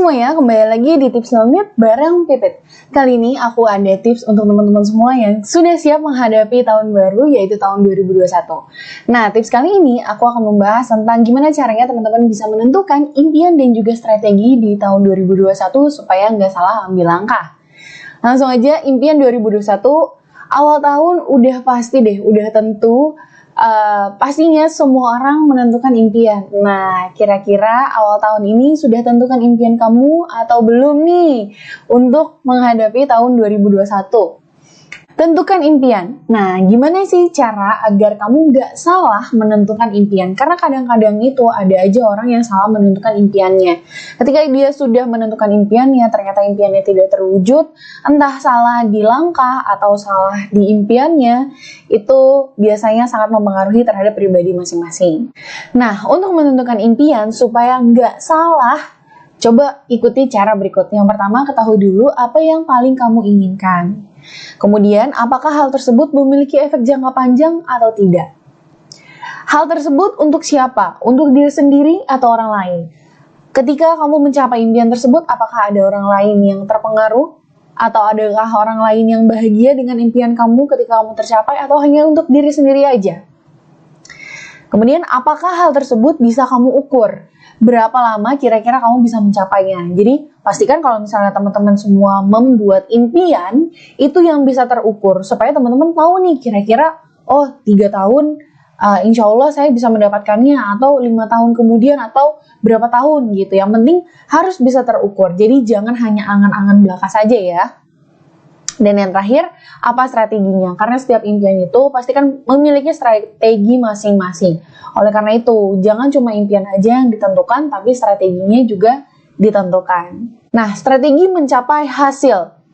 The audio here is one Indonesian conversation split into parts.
semuanya, kembali lagi di Tips Lemit bareng Pipit. Kali ini aku ada tips untuk teman-teman semua yang sudah siap menghadapi tahun baru, yaitu tahun 2021. Nah, tips kali ini aku akan membahas tentang gimana caranya teman-teman bisa menentukan impian dan juga strategi di tahun 2021 supaya nggak salah ambil langkah. Langsung aja, impian 2021, awal tahun udah pasti deh, udah tentu. Pastinya semua orang menentukan impian. Nah, kira-kira awal tahun ini sudah tentukan impian kamu atau belum nih untuk menghadapi tahun 2021? Tentukan impian. Nah, gimana sih cara agar kamu nggak salah menentukan impian? Karena kadang-kadang itu ada aja orang yang salah menentukan impiannya. Ketika dia sudah menentukan impiannya, ternyata impiannya tidak terwujud, entah salah di langkah atau salah di impiannya, itu biasanya sangat mempengaruhi terhadap pribadi masing-masing. Nah, untuk menentukan impian supaya nggak salah, coba ikuti cara berikut. Yang pertama, ketahui dulu apa yang paling kamu inginkan. Kemudian, apakah hal tersebut memiliki efek jangka panjang atau tidak? Hal tersebut untuk siapa? Untuk diri sendiri atau orang lain? Ketika kamu mencapai impian tersebut, apakah ada orang lain yang terpengaruh? Atau adakah orang lain yang bahagia dengan impian kamu ketika kamu tercapai? Atau hanya untuk diri sendiri aja? Kemudian, apakah hal tersebut bisa kamu ukur? Berapa lama kira-kira kamu bisa mencapainya? Jadi, pastikan kalau misalnya teman-teman semua membuat impian, itu yang bisa terukur. Supaya teman-teman tahu nih, kira-kira, 3 tahun, insya Allah saya bisa mendapatkannya. Atau 5 tahun kemudian, atau berapa tahun gitu. Yang penting harus bisa terukur. Jadi, jangan hanya angan-angan belaka saja ya. Dan yang terakhir, apa strateginya? Karena setiap impian itu pasti kan memiliki strategi masing-masing. Oleh karena itu, jangan cuma impian aja yang ditentukan, tapi strateginya juga ditentukan. Nah, strategi mencapai hasil.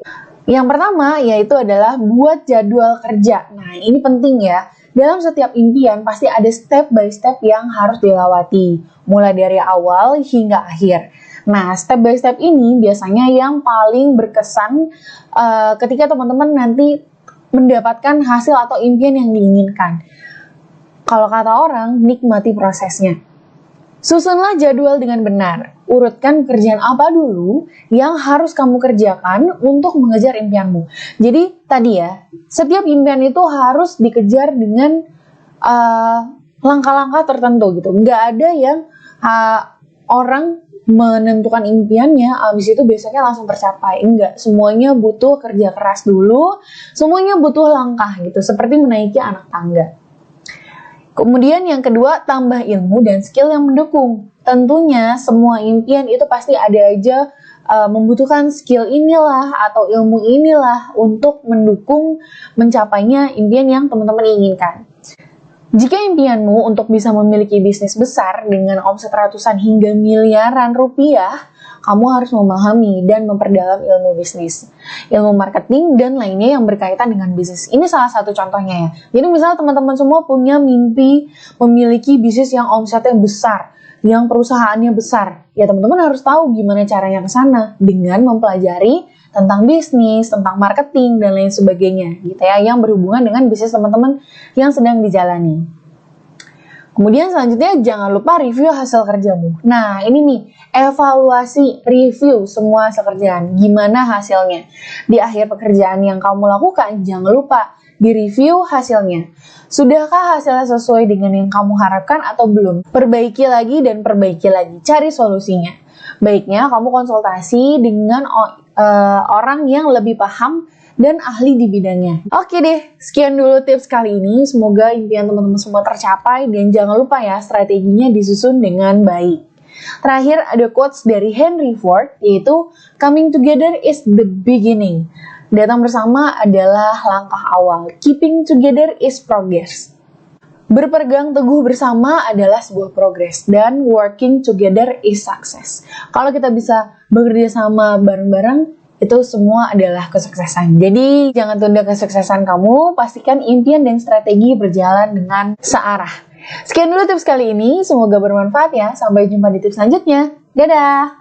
Yang pertama, yaitu adalah buat jadwal kerja. Nah, ini penting ya. Dalam setiap impian, pasti ada step by step yang harus dilewati. Mulai dari awal hingga akhir. Nah, step by step ini biasanya yang paling berkesan ketika teman-teman nanti mendapatkan hasil atau impian yang diinginkan. Kalau kata orang, nikmati prosesnya. Susunlah jadwal dengan benar. Urutkan pekerjaan apa dulu yang harus kamu kerjakan untuk mengejar impianmu. Jadi tadi ya, setiap impian itu harus dikejar dengan langkah-langkah tertentu gitu. Nggak ada yang orang menentukan impiannya, abis itu biasanya langsung tercapai. Enggak, semuanya butuh kerja keras dulu, semuanya butuh langkah gitu, seperti menaiki anak tangga. Kemudian yang kedua, tambah ilmu dan skill yang mendukung. Tentunya semua impian itu pasti ada aja membutuhkan skill inilah atau ilmu inilah untuk mendukung mencapainya impian yang teman-teman inginkan. Jika impianmu untuk bisa memiliki bisnis besar dengan omset ratusan hingga miliaran rupiah, kamu harus memahami dan memperdalam ilmu bisnis, ilmu marketing, dan lainnya yang berkaitan dengan bisnis. Ini salah satu contohnya ya. Jadi misalnya teman-teman semua punya mimpi memiliki bisnis yang omsetnya besar, yang perusahaannya besar. Ya teman-teman harus tahu gimana caranya ke sana dengan mempelajari tentang bisnis, tentang marketing, dan lain sebagainya gitu ya, yang berhubungan dengan bisnis teman-teman yang sedang dijalani. Kemudian selanjutnya jangan lupa review hasil kerjamu. Nah ini nih, evaluasi, review semua hasil kerjaan. Gimana hasilnya? Di akhir pekerjaan yang kamu lakukan, jangan lupa di-review hasilnya. Sudahkah hasilnya sesuai dengan yang kamu harapkan atau belum? Perbaiki lagi dan perbaiki lagi, cari solusinya. Baiknya kamu konsultasi dengan orang yang lebih paham dan ahli di bidangnya. Oke deh, sekian dulu tips kali ini. Semoga impian teman-teman semua tercapai dan jangan lupa ya strateginya disusun dengan baik. Terakhir ada quotes dari Henry Ford, yaitu coming together is the beginning. Datang bersama adalah langkah awal. Keeping together is progress. Berpegang teguh bersama adalah sebuah progres dan working together is success. Kalau kita bisa bekerja sama bareng-bareng, itu semua adalah kesuksesan. Jadi jangan tunda kesuksesan kamu, pastikan impian dan strategi berjalan dengan searah. Sekian dulu tips kali ini, semoga bermanfaat ya. Sampai jumpa di tips selanjutnya. Dadah!